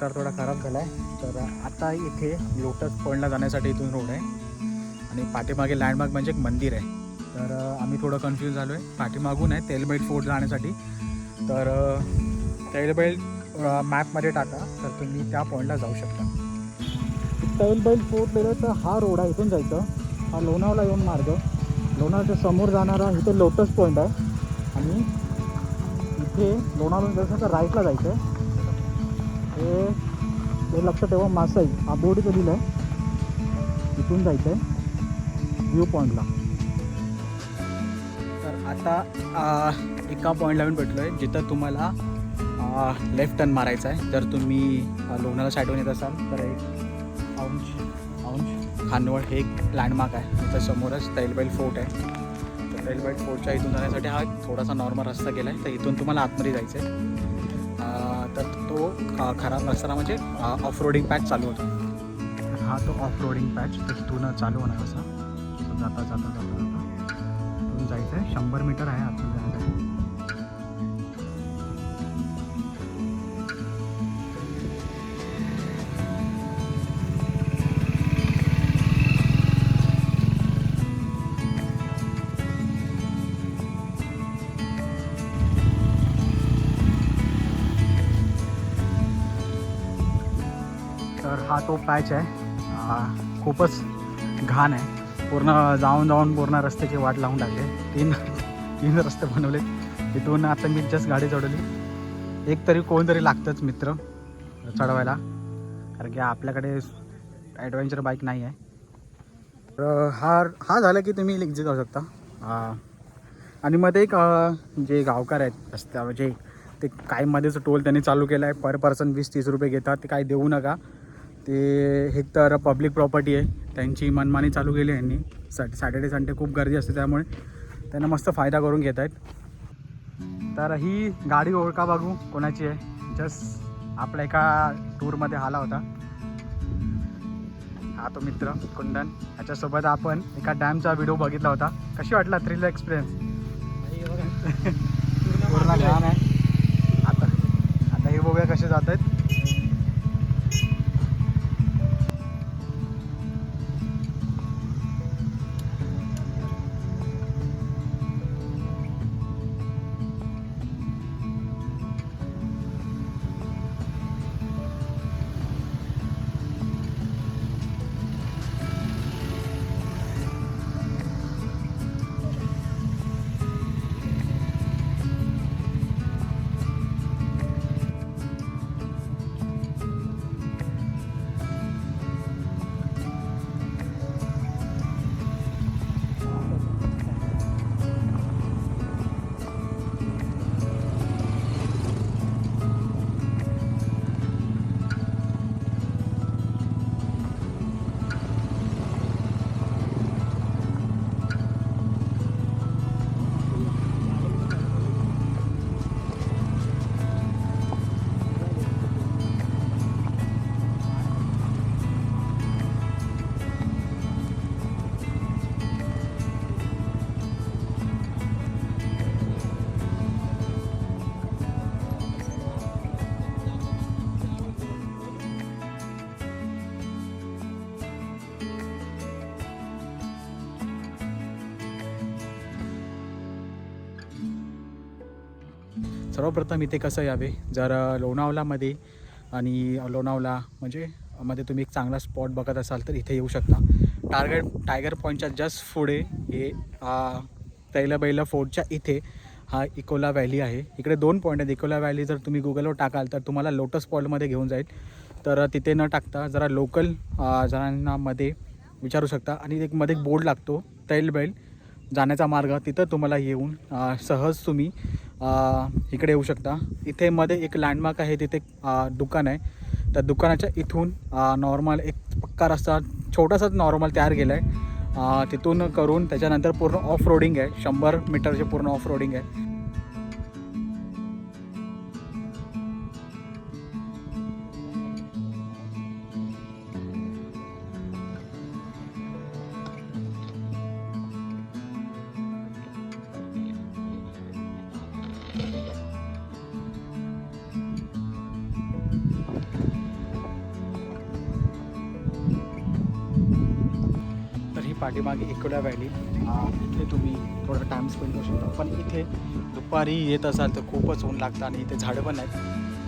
रस्ता थोडा खराब झाला आहे. तर आता इथे लोटस पॉईंटला जाण्यासाठी इथून रोड आहे आणि पाठीमागे लँडमार्क म्हणजे एक मंदिर आहे. तर आम्ही थोडं कन्फ्यूज झालो आहे. पाठीमागून आहे तेलबेट फोर्ट जाण्यासाठी. तर तेलबेट मॅपमध्ये टाका तर तुम्ही त्या पॉईंटला जाऊ शकता. तेलबेट फोर्ट गेलं तर हा रोड आहे, इथून जायचं. हा लोणावळा येऊन मार्ग, लोणावळ्याच्या समोर जाणारा इथे लोटस पॉईंट आहे आणि इथे लोणावळ्याहून जायचं तर राईटला जायचं आहे. हे लक्षात ठेवा, मासाई हा बोर्ड इथं दिला आहे, इथून जायचं आहे व्ह्यू पॉईंटला. तर आता एका पॉईंटला येऊन भेटलो आहे जिथं तुम्हाला लेफ्ट टर्न मारायचा आहे. जर तुम्ही लोणावळा साईडवरून येत असाल तर एक औंध खानवड हे एक लँडमार्क आहे. त्याच्या समोरच तेलबेट फोर्ट आहे. तर तेलबेट फोर्टच्या इथून जाण्यासाठी हा थोडासा नॉर्मल रस्ता गेला आहे. तर इथून तुम्हाला आतमध्ये जायचं आहे. तर तो खराब रस्ता म्हणजे ऑफ रोडिंग पॅच चालू होतो. हा तो ऑफ रोडिंग पॅच तिथून चालू होणार असा. जाता जाता जाता जाता इथून जायचं आहे. 100 मीटर आहे आतून जायचं. तर हा तो पॅच आहे. खूपच घाण आहे. पूर्ण जाऊन पूर्ण रस्त्याची वाट लावून टाकली. तीन रस्ते बनवले. इथून आता मी जस्ट गाडी चढवली. एक तरी कोणतरी लागतंच मित्र चढवायला, कारण की आपल्याकडे ॲडव्हेंचर बाईक नाही आहे. तर हा झाला की तुम्ही इझी जाऊ शकता. आणि मध्ये एक जे गावकार आहेत रस्त्या म्हणजे ते काय मध्येच टोल त्यांनी चालू केला आहे. पर पर्सन 20-30 रुपये घेतात. ते काय देऊ नका. ते एक तर पब्लिक प्रॉपर्टी आहे. त्यांची मनमानी चालू केली आहे यांनी. सॅटर्डे संडे खूप गर्दी असते त्यामुळे त्यांना मस्त फायदा करून घेत आहेत. तर ही गाडी ओळखा बघू कोणाची आहे. जस्ट आपल्या एका टूरमध्ये आला होता हा तो मित्र कुंदन. ह्याच्यासोबत आपण एका डॅमचा व्हिडिओ बघितला होता. कशी वाटला थ्रिल एक्सपिरियन्स? पूर्ण घाण आहे. आता हे बघूया कसे जात आहेत. सर्वप्रथम इथे कसं यावे, जर लोणावळ्यामध्ये आणि लोणावळा म्हणजे मध्ये तुम्ही एक चांगला स्पॉट बघत असाल तर इथे येऊ शकता. टायगर पॉईंटच्या जस्ट पुढे हे तैलबैला फोर्टच्या इथे हा इकोला व्हॅली आहे. इकडे 2 पॉईंट आहेत. इकोला व्हॅली जर तुम्ही गुगलवर टाकाल तर तुम्हाला लोटस पॉईंटमध्ये घेऊन जाईल. तर तिथे न टाकता जरा लोकल जणांना मध्ये विचारू शकता. आणि एक मध्ये एक बोर्ड लागतो तैलबैल जाण्याचा मार्ग, तिथं तुम्हाला येऊन सहज तुम्ही इकडे येऊ शकता. इथे मध्ये एक लँडमार्क आहे, तिथे दुकान आहे. त्या दुकानाच्या इथून नॉर्मल एक पक्का रस्ता छोटासाच नॉर्मल तयार केला आहे. तिथून करून त्याच्यानंतर पूर्ण ऑफ रोडिंग आहे. 100 मीटरचे पूर्ण ऑफ रोडिंग आहे. पाठीमागे इकोला व्हॅली, इथे तुम्ही थोडा टाईम स्पेंड करू शकता. पण इथे दुपारी येत असाल तर खूपच ऊन लागतं आणि इथे झाडं पण आहेत.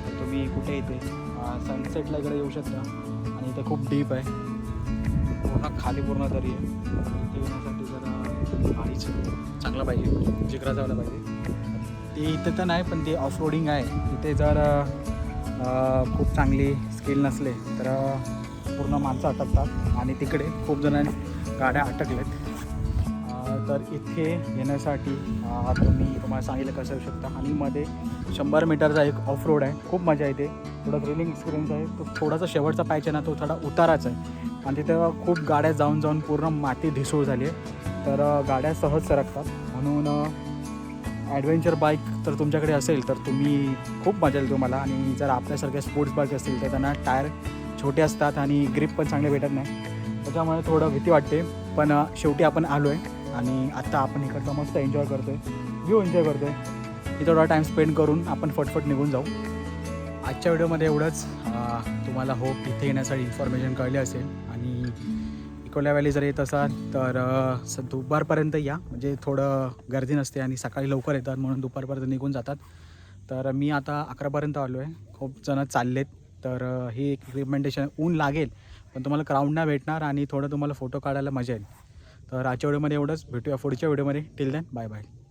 तर तुम्ही कुठे इथे सनसेटला इकडे येऊ शकता आणि इथे खूप डीप आहे, पूर्ण खाली पूर्ण दरी आहे. इथे येण्यासाठी जरा गाडीच चांगलं पाहिजे, जिगरा जायला पाहिजे. ते इथे तर नाही पण ते ऑफ रोडिंग आहे. इथे जर खूप चांगली स्किल नसले तर पूर्ण माणसं अटकतात आणि तिकडे खूप जणांनी गाड्या अटकल्यात. तर इथे येण्यासाठी तुम्हाला सांगितलं कसं येऊ शकता. आणि मध्ये 100 मीटरचा एक ऑफ रोड आहे, खूप मजा येते, थोडा थ्रिलिंग एक्सपिरियन्स आहे. तो थोडासा शेवटचा पायच आहे ना, तो थोडा उताराच आहे आणि तिथं खूप गाड्या जाऊन जाऊन पूर्ण माती ढिसूळ झाली आहे. तर गाड्या सहज सरकतात. म्हणून ॲडव्हेंचर बाईक तर तुमच्याकडे असेल तर तुम्ही खूप मजा येईल तुम्हाला. आणि जर आपल्यासारख्या स्पोर्ट्स बाईक असतील तर त्यांना टायर छोटे असतात आणि ग्रिप पण चांगले भेटत नाही, त्याच्यामुळे थोडं भीती वाटते. पण शेवटी आपण आलो आहे आणि आत्ता आपण इकडचा मस्त एन्जॉय करतो आहे, व्ह्यू एन्जॉय करतो आहे. इथे थोडा टाईम स्पेंड करून आपण फटफट निघून जाऊ. आजच्या व्हिडिओमध्ये एवढंच. तुम्हाला होप इथे येण्यासाठी इन्फॉर्मेशन कळली असेल. आणि इकोला व्हॅली जर येत असाल तर दुपारपर्यंत या, म्हणजे थोडं गर्दी नसते आणि सकाळी लवकर येतात म्हणून दुपारपर्यंत निघून जातात. तर मी आता 11पर्यंत आलो आहे, खूप जण चाललेत. तर ही एक रिकमेंडेशन, ऊन लागेल पण तुम्हाला क्राऊड नाही भेटणार आणि थोडं तुम्हाला फोटो काढायला मजा येईल. तर आजच्या व्हिडिओमध्ये एवढंच. भेटूया पुढच्या व्हिडिओमध्ये. Till then bye bye.